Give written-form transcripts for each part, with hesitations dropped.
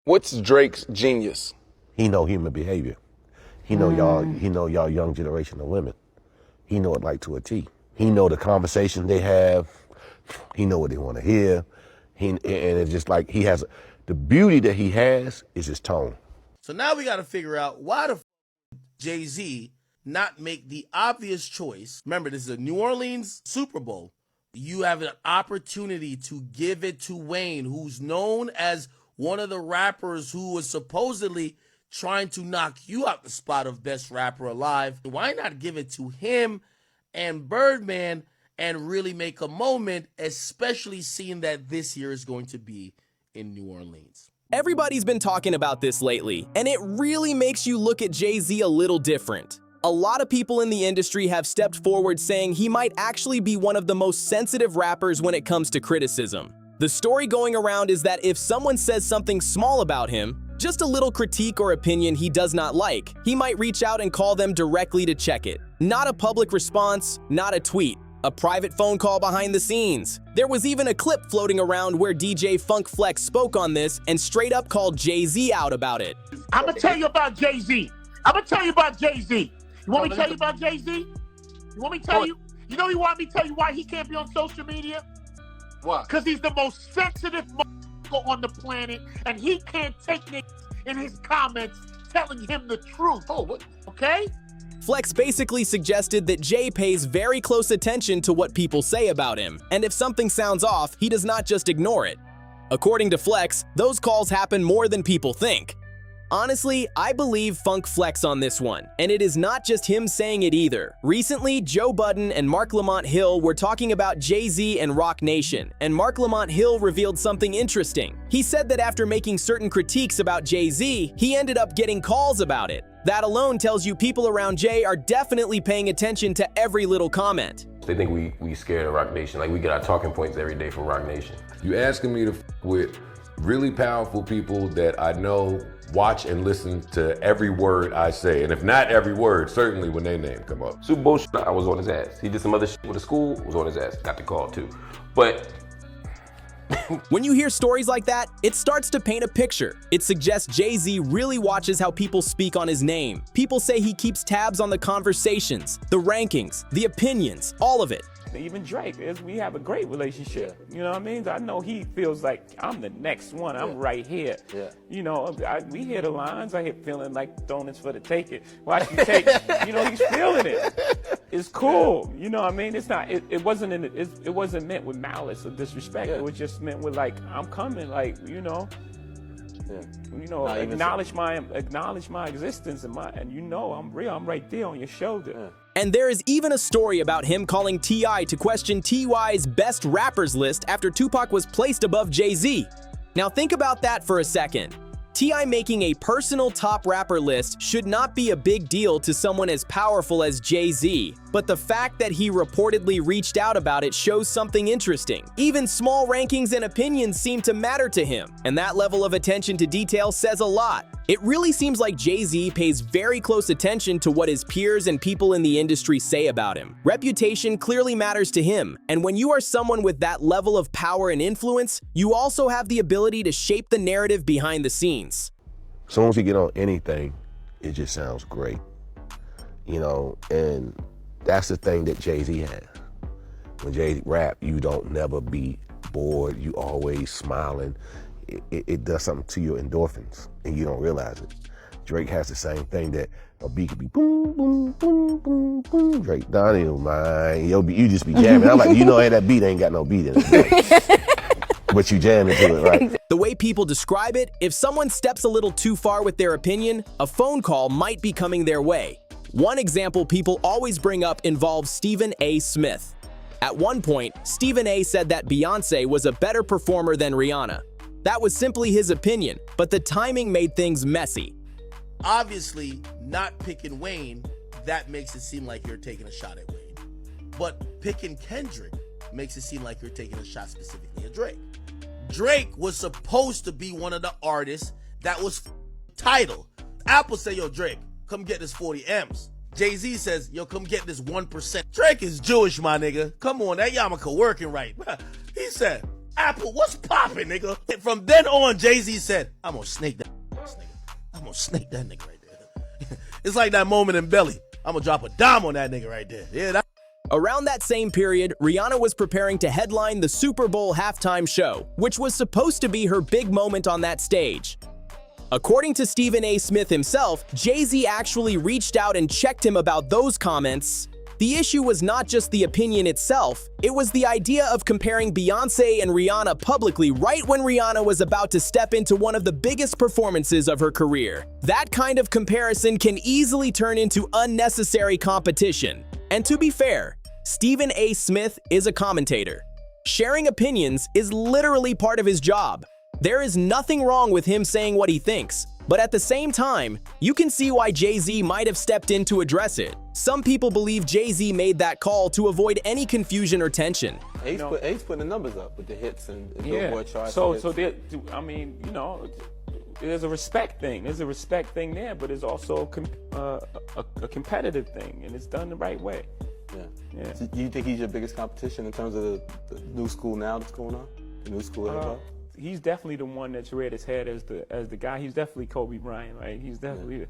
What's Drake's genius? He know human behavior. He know y'all young generation of women. He know it like to a T. He know the conversation they have. He know what they want to hear. And it's just like the beauty that he has is his tone. So now we got to figure out why the Jay-Z not make the obvious choice. Remember, this is a New Orleans Super Bowl. You have an opportunity to give it to Wayne, who's known as one of the rappers who was supposedly trying to knock you out the spot of best rapper alive. Why not give it to him and Birdman and really make a moment, especially seeing that this year is going to be in New Orleans? Everybody's been talking about this lately, and it really makes you look at Jay-Z a little different. A lot of people in the industry have stepped forward saying he might actually be one of the most sensitive rappers when it comes to criticism. The story going around is that if someone says something small about him, just a little critique or opinion he does not like, he might reach out and call them directly to check it. Not a public response, not a tweet, a private phone call behind the scenes. There was even a clip floating around where DJ Funk Flex spoke on this and straight up called Jay-Z out about it. I'm gonna tell you about Jay-Z. You want me to tell you about Jay-Z? You want me to tell you? You know you want me to tell you why he can't be on social media? Why? Because he's the most sensitive motherfucker on the planet, and he can't take niggas in his comments telling him the truth. Oh, what? Okay? Flex basically suggested that Jay pays very close attention to what people say about him, and if something sounds off, he does not just ignore it. According to Flex, those calls happen more than people think. Honestly, I believe Funk Flex on this one, and it is not just him saying it either. Recently, Joe Budden and Mark Lamont Hill were talking about Jay-Z and Rock Nation, and Mark Lamont Hill revealed something interesting. He said that after making certain critiques about Jay-Z, he ended up getting calls about it. That alone tells you people around Jay are definitely paying attention to every little comment. They think we scared of Rock Nation, like we get our talking points every day from Rock Nation. You asking me to with really powerful people that I know watch and listen to every word I say, and if not every word, certainly when their name come up. Super Bowl shit, I was on his ass. He did some other shit with the school, was on his ass. Got the call too. But when you hear stories like that, it starts to paint a picture. It suggests Jay-Z really watches how people speak on his name. People say he keeps tabs on the conversations, the rankings, the opinions, all of it. Even Drake, we have a great relationship. You know what I mean? I know he feels like I'm the next one. I'm right here. Yeah. You know, we hear the lines. I hear feeling like throwing this for the take it. Watch you take. You know, he's feeling it. It's cool. You know what I mean? It's not. It wasn't it wasn't meant with malice or disrespect. Yeah. It was just meant with like I'm coming. Like you know. Yeah. You know, acknowledge my existence and you know I'm real. I'm right there on your shoulder. Yeah. And there is even a story about him calling T.I. to question T.Y.'s best rappers list after Tupac was placed above Jay-Z. Now think about that for a second. T.I. making a personal top rapper list should not be a big deal to someone as powerful as Jay-Z, but the fact that he reportedly reached out about it shows something interesting. Even small rankings and opinions seem to matter to him, and that level of attention to detail says a lot. It really seems like Jay-Z pays very close attention to what his peers and people in the industry say about him. Reputation clearly matters to him, and when you are someone with that level of power and influence, you also have the ability to shape the narrative behind the scenes. As soon as you get on anything, it just sounds great. You know, and that's the thing that Jay-Z has. When Jay rap, you don't never be bored, you always smiling. It does something to your endorphins, and you don't realize it. Drake has the same thing, that a beat could be boom, boom, boom, boom, boom. Drake, don't even mind. You just be jamming. I'm like, you know, hey, that beat ain't got no beat in it. But you jam into it, right? The way people describe it, if someone steps a little too far with their opinion, a phone call might be coming their way. One example people always bring up involves Stephen A. Smith. At one point, Stephen A. said that Beyoncé was a better performer than Rihanna. That was simply his opinion, but the timing made things messy. Obviously, not picking Wayne, that makes it seem like you're taking a shot at Wayne. But picking Kendrick makes it seem like you're taking a shot specifically at Drake. Drake was supposed to be one of the artists that was titled. Apple say, yo, Drake, come get this 40 M's. Jay-Z says, yo, come get this 1%. Drake is Jewish, my nigga. Come on, that yarmulke working right. He said, Apple, what's poppin', nigga? And from then on, Jay-Z said, I'm gonna snake that nigga. I'm gonna snake that nigga right there. It's like that moment in Belly. I'm gonna drop a dime on that nigga right there. Yeah, that. Around that same period, Rihanna was preparing to headline the Super Bowl halftime show, which was supposed to be her big moment on that stage. According to Stephen A. Smith himself, Jay-Z actually reached out and checked him about those comments. The issue was not just the opinion itself, it was the idea of comparing Beyoncé and Rihanna publicly right when Rihanna was about to step into one of the biggest performances of her career. That kind of comparison can easily turn into unnecessary competition. And to be fair, Stephen A. Smith is a commentator. Sharing opinions is literally part of his job. There is nothing wrong with him saying what he thinks, but at the same time, you can see why Jay-Z might have stepped in to address it. Some people believe Jay-Z made that call to avoid any confusion or tension. Ace putting the numbers up with the hits and the Billboard charts. So there, I mean, you know, there's a respect thing. There's a respect thing there, but there's also a competitive thing, and it's done the right way. Yeah. So do you think he's your biggest competition in terms of the new school now that's going on? The new school hip-hop? He's definitely the one that's reared his head as the guy. He's definitely Kobe Bryant, right? He's definitely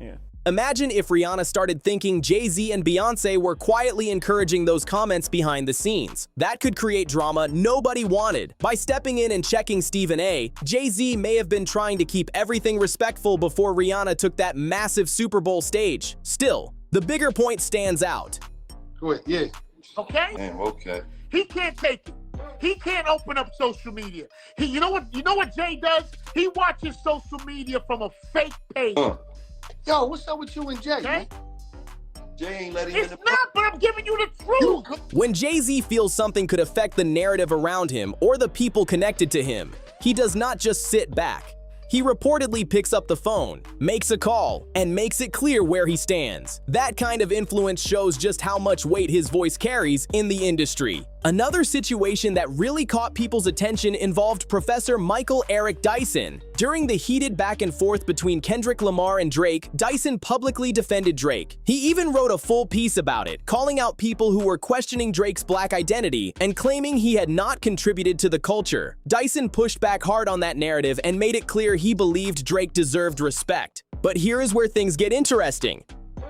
yeah. Imagine if Rihanna started thinking Jay-Z and Beyoncé were quietly encouraging those comments behind the scenes. That could create drama nobody wanted. By stepping in and checking Stephen A., Jay-Z may have been trying to keep everything respectful before Rihanna took that massive Super Bowl stage. Still, the bigger point stands out. Go ahead, yeah. Okay? Damn, okay. He can't take it. He can't open up social media. You know what Jay does? He watches social media from a fake page. Yo, what's up with you and Jay? Okay? Jay ain't letting It's not, but I'm giving you the truth. When Jay-Z feels something could affect the narrative around him or the people connected to him, he does not just sit back. He reportedly picks up the phone, makes a call, and makes it clear where he stands. That kind of influence shows just how much weight his voice carries in the industry. Another situation that really caught people's attention involved Professor Michael Eric Dyson. During the heated back and forth between Kendrick Lamar and Drake, Dyson publicly defended Drake. He even wrote a full piece about it, calling out people who were questioning Drake's black identity and claiming he had not contributed to the culture. Dyson pushed back hard on that narrative and made it clear he believed Drake deserved respect. But here is where things get interesting.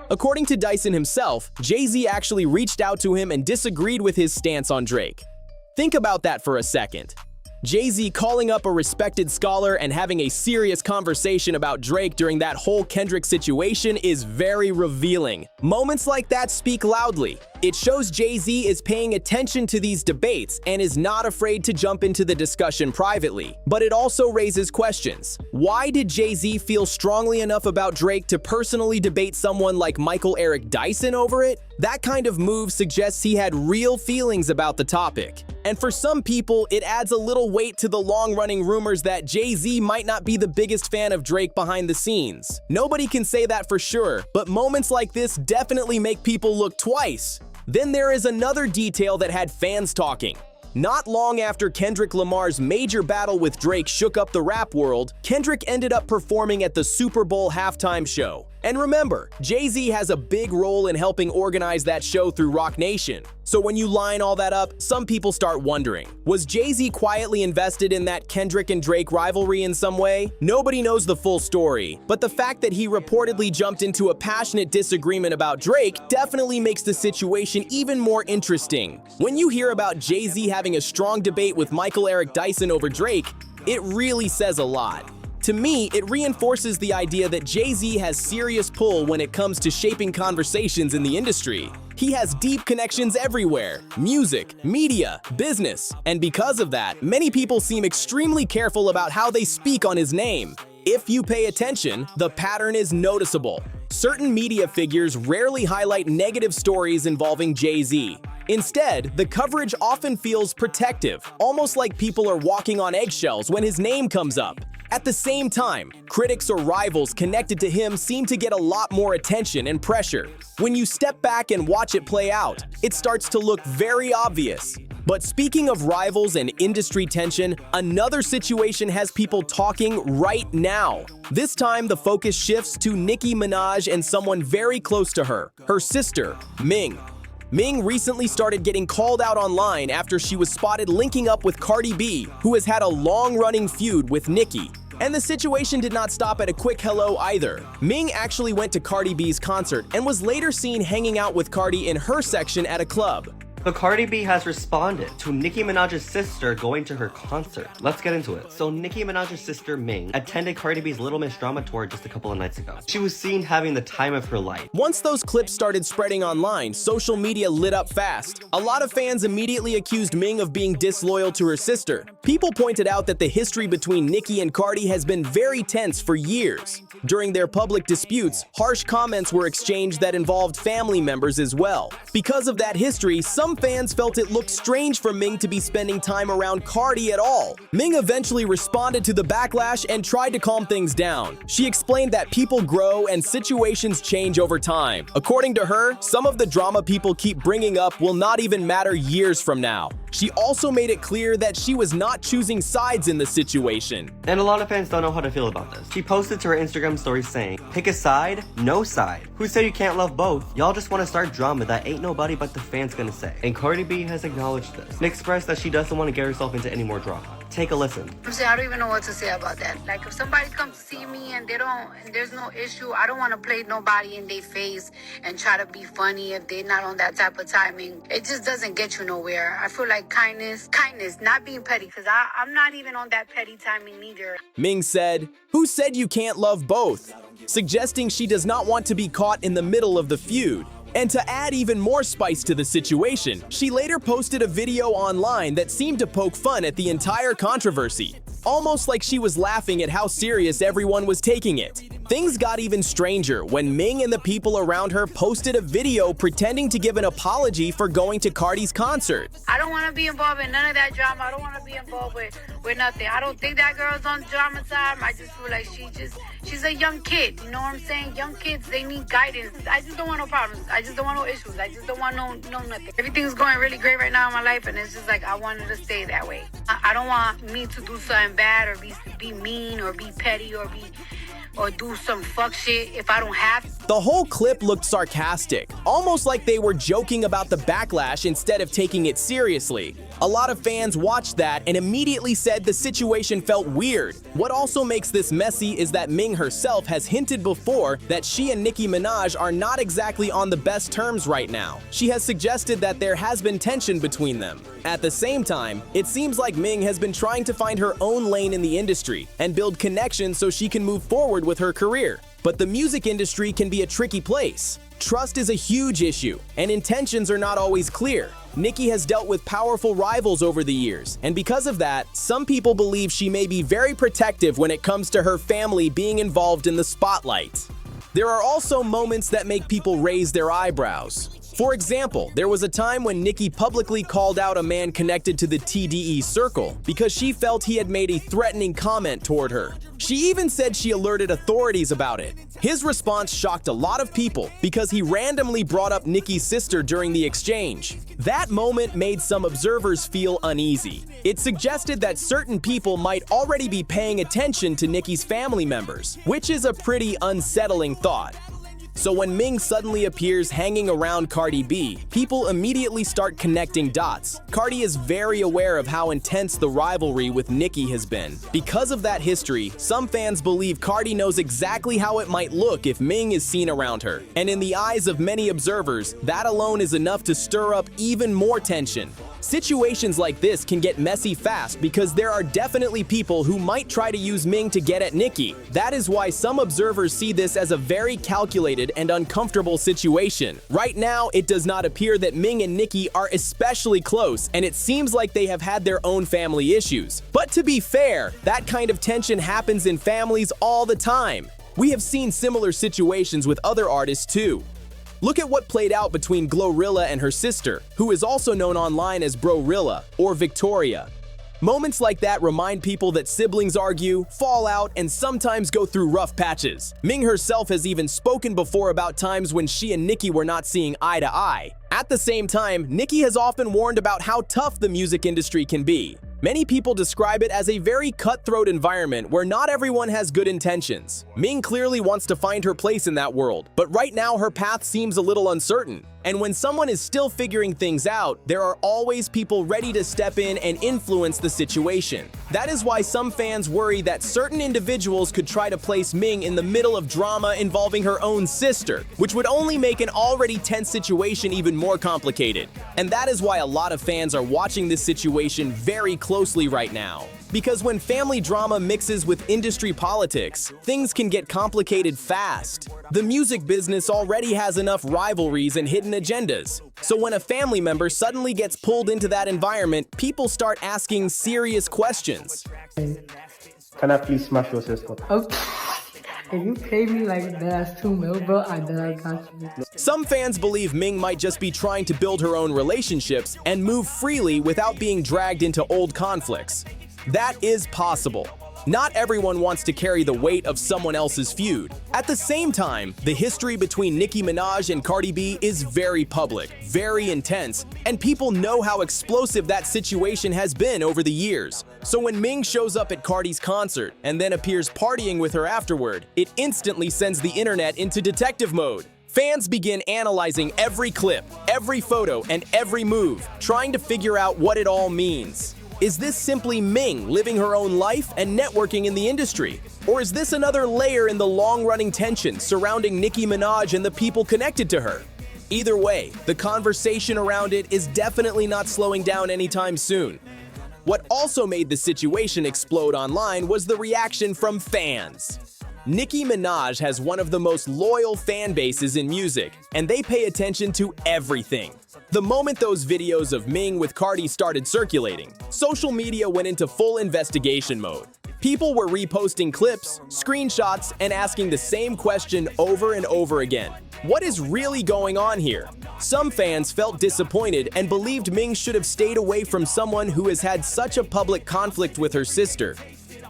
According to Dyson himself, Jay-Z actually reached out to him and disagreed with his stance on Drake. Think about that for a second. Jay-Z calling up a respected scholar and having a serious conversation about Drake during that whole Kendrick situation is very revealing. Moments like that speak loudly. It shows Jay-Z is paying attention to these debates and is not afraid to jump into the discussion privately. But it also raises questions. Why did Jay-Z feel strongly enough about Drake to personally debate someone like Michael Eric Dyson over it? That kind of move suggests he had real feelings about the topic. And for some people, it adds a little weight to the long-running rumors that Jay-Z might not be the biggest fan of Drake behind the scenes. Nobody can say that for sure, but moments like this definitely make people look twice. Then there is another detail that had fans talking. Not long after Kendrick Lamar's major battle with Drake shook up the rap world, Kendrick ended up performing at the Super Bowl halftime show. And remember, Jay-Z has a big role in helping organize that show through Roc Nation. So when you line all that up, some people start wondering, was Jay-Z quietly invested in that Kendrick and Drake rivalry in some way? Nobody knows the full story, but the fact that he reportedly jumped into a passionate disagreement about Drake definitely makes the situation even more interesting. When you hear about Jay-Z having a strong debate with Michael Eric Dyson over Drake, it really says a lot. To me, it reinforces the idea that Jay-Z has serious pull when it comes to shaping conversations in the industry. He has deep connections everywhere: music, media, business, and because of that, many people seem extremely careful about how they speak on his name. If you pay attention, the pattern is noticeable. Certain media figures rarely highlight negative stories involving Jay-Z. Instead, the coverage often feels protective, almost like people are walking on eggshells when his name comes up. At the same time, critics or rivals connected to him seem to get a lot more attention and pressure. When you step back and watch it play out, it starts to look very obvious. But speaking of rivals and industry tension, another situation has people talking right now. This time, the focus shifts to Nicki Minaj and someone very close to her, her sister, Ming. Ming recently started getting called out online after she was spotted linking up with Cardi B, who has had a long-running feud with Nicki. And the situation did not stop at a quick hello either. Ming actually went to Cardi B's concert and was later seen hanging out with Cardi in her section at a club. So Cardi B has responded to Nicki Minaj's sister going to her concert. Let's get into it. So Nicki Minaj's sister Ming attended Cardi B's Little Miss Drama tour just a couple of nights ago. She was seen having the time of her life. Once those clips started spreading online, social media lit up fast. A lot of fans immediately accused Ming of being disloyal to her sister. People pointed out that the history between Nicki and Cardi has been very tense for years. During their public disputes, harsh comments were exchanged that involved family members as well. Because of that history, some fans felt it looked strange for Ming to be spending time around Cardi at all. Ming eventually responded to the backlash and tried to calm things down. She explained that people grow and situations change over time. According to her, some of the drama people keep bringing up will not even matter years from now. She also made it clear that she was not choosing sides in the situation. And a lot of fans don't know how to feel about this. She posted to her Instagram story saying, "Pick a side, no side. Who said you can't love both? Y'all just want to start drama that ain't nobody but the fans gonna say." And Cardi B has acknowledged this and expressed that she doesn't want to get herself into any more drama. Take a listen. I don't even know what to say about that. Like, if somebody comes to see me and there's no issue, I don't want to play nobody in their face and try to be funny if they're not on that type of timing. It just doesn't get you nowhere. I feel like kindness, not being petty, because I'm not even on that petty timing either. Ming said, "Who said you can't love both?" suggesting she does not want to be caught in the middle of the feud. And to add even more spice to the situation, she later posted a video online that seemed to poke fun at the entire controversy, almost like she was laughing at how serious everyone was taking it. Things got even stranger when Ming and the people around her posted a video pretending to give an apology for going to Cardi's concert. I don't want to be involved in none of that drama. I don't want to be involved with nothing. I don't think that girl's on drama time. I just feel like she's a young kid. You know what I'm saying? Young kids, they need guidance. I just don't want no problems. I just don't want no issues. I just don't want no nothing. Everything's going really great right now in my life, and it's just like I wanted to stay that way. I don't want me to do something bad or be mean or be petty or do some fuck shit if I don't have to. The whole clip looked sarcastic, almost like they were joking about the backlash instead of taking it seriously. A lot of fans watched that and immediately said the situation felt weird. What also makes this messy is that Ming herself has hinted before that she and Nicki Minaj are not exactly on the best terms right now. She has suggested that there has been tension between them. At the same time, it seems like Ming has been trying to find her own lane in the industry and build connections so she can move forward with her career. But the music industry can be a tricky place. Trust is a huge issue, and intentions are not always clear. Nicki has dealt with powerful rivals over the years, and because of that, some people believe she may be very protective when it comes to her family being involved in the spotlight. There are also moments that make people raise their eyebrows. For example, there was a time when Nicki publicly called out a man connected to the TDE circle because she felt he had made a threatening comment toward her. She even said she alerted authorities about it. His response shocked a lot of people because he randomly brought up Nicki's sister during the exchange. That moment made some observers feel uneasy. It suggested that certain people might already be paying attention to Nicki's family members, which is a pretty unsettling thought. So when Ming suddenly appears hanging around Cardi B, people immediately start connecting dots. Cardi is very aware of how intense the rivalry with Nicki has been. Because of that history, some fans believe Cardi knows exactly how it might look if Ming is seen around her. And in the eyes of many observers, that alone is enough to stir up even more tension. Situations like this can get messy fast because there are definitely people who might try to use Ming to get at Nicki. That is why some observers see this as a very calculated and uncomfortable situation. Right now, it does not appear that Ming and Nicki are especially close, and it seems like they have had their own family issues. But to be fair, that kind of tension happens in families all the time. We have seen similar situations with other artists too. Look at what played out between Glorilla and her sister, who is also known online as Brorilla or Victoria. Moments like that remind people that siblings argue, fall out, and sometimes go through rough patches. Ming herself has even spoken before about times when she and Nicki were not seeing eye to eye. At the same time, Nicki has often warned about how tough the music industry can be. Many people describe it as a very cutthroat environment where not everyone has good intentions. Ming clearly wants to find her place in that world, but right now her path seems a little uncertain. And when someone is still figuring things out, there are always people ready to step in and influence the situation. That is why some fans worry that certain individuals could try to place Ming in the middle of drama involving her own sister, which would only make an already tense situation even more complicated. And that is why a lot of fans are watching this situation very closely right now. Because when family drama mixes with industry politics, things can get complicated fast. The music business already has enough rivalries and hidden agendas. So when a family member suddenly gets pulled into that environment, people start asking serious questions. Can I please smash your sister? Okay. If you pay me like that's $2 million, bro, I got you. Some fans believe Ming might just be trying to build her own relationships and move freely without being dragged into old conflicts. That is possible. Not everyone wants to carry the weight of someone else's feud. At the same time, the history between Nicki Minaj and Cardi B is very public, very intense, and people know how explosive that situation has been over the years. So when Ming shows up at Cardi's concert and then appears partying with her afterward, it instantly sends the internet into detective mode. Fans begin analyzing every clip, every photo, and every move, trying to figure out what it all means. Is this simply Ming living her own life and networking in the industry? Or is this another layer in the long-running tension surrounding Nicki Minaj and the people connected to her? Either way, the conversation around it is definitely not slowing down anytime soon. What also made the situation explode online was the reaction from fans. Nicki Minaj has one of the most loyal fan bases in music, and they pay attention to everything. The moment those videos of Ming with Cardi started circulating, social media went into full investigation mode. People were reposting clips, screenshots, and asking the same question over and over again. What is really going on here? Some fans felt disappointed and believed Ming should have stayed away from someone who has had such a public conflict with her sister.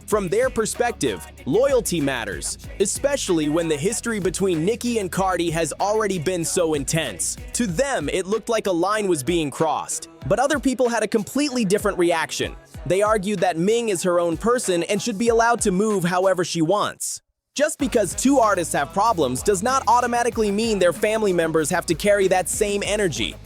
From their perspective, loyalty matters, especially when the history between Nicki and Cardi has already been so intense. To them, it looked like a line was being crossed. But other people had a completely different reaction. They argued that Ming is her own person and should be allowed to move however she wants. Just because two artists have problems does not automatically mean their family members have to carry that same energy.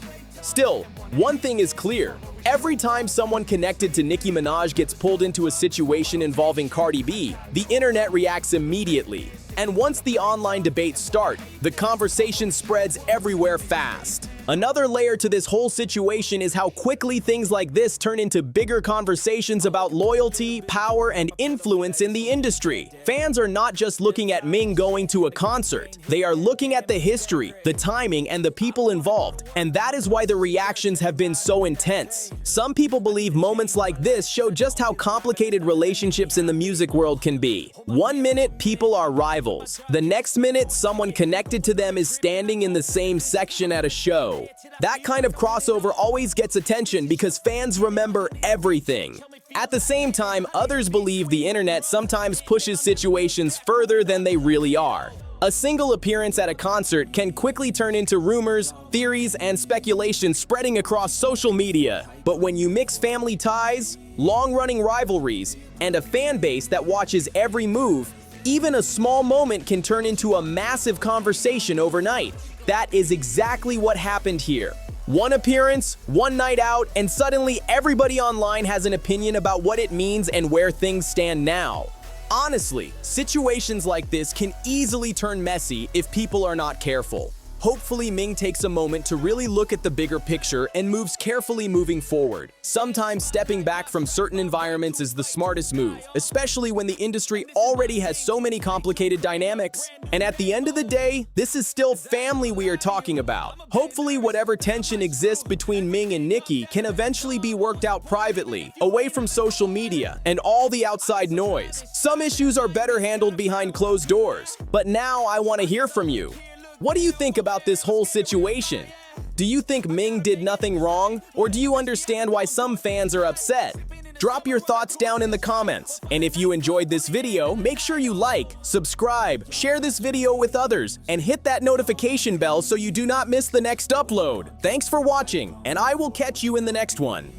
Still, one thing is clear. Every time someone connected to Nicki Minaj gets pulled into a situation involving Cardi B, the internet reacts immediately. And once the online debates start, the conversation spreads everywhere fast. Another layer to this whole situation is how quickly things like this turn into bigger conversations about loyalty, power, and influence in the industry. Fans are not just looking at Ming going to a concert. They are looking at the history, the timing, and the people involved. And that is why the reactions have been so intense. Some people believe moments like this show just how complicated relationships in the music world can be. One minute, people are rivals. The next minute, someone connected to them is standing in the same section at a show. That kind of crossover always gets attention because fans remember everything. At the same time, others believe the internet sometimes pushes situations further than they really are. A single appearance at a concert can quickly turn into rumors, theories, and speculation spreading across social media. But when you mix family ties, long-running rivalries, and a fan base that watches every move, even a small moment can turn into a massive conversation overnight. That is exactly what happened here. One appearance, one night out, and suddenly everybody online has an opinion about what it means and where things stand now. Honestly, situations like this can easily turn messy if people are not careful. Hopefully, Ming takes a moment to really look at the bigger picture and moves carefully moving forward. Sometimes stepping back from certain environments is the smartest move, especially when the industry already has so many complicated dynamics. And at the end of the day, this is still family we are talking about. Hopefully, whatever tension exists between Ming and Nicki can eventually be worked out privately, away from social media and all the outside noise. Some issues are better handled behind closed doors. But now I want to hear from you. What do you think about this whole situation? Do you think Ming did nothing wrong, or do you understand why some fans are upset? Drop your thoughts down in the comments. And if you enjoyed this video, make sure you like, subscribe, share this video with others, and hit that notification bell so you do not miss the next upload. Thanks for watching, and I will catch you in the next one.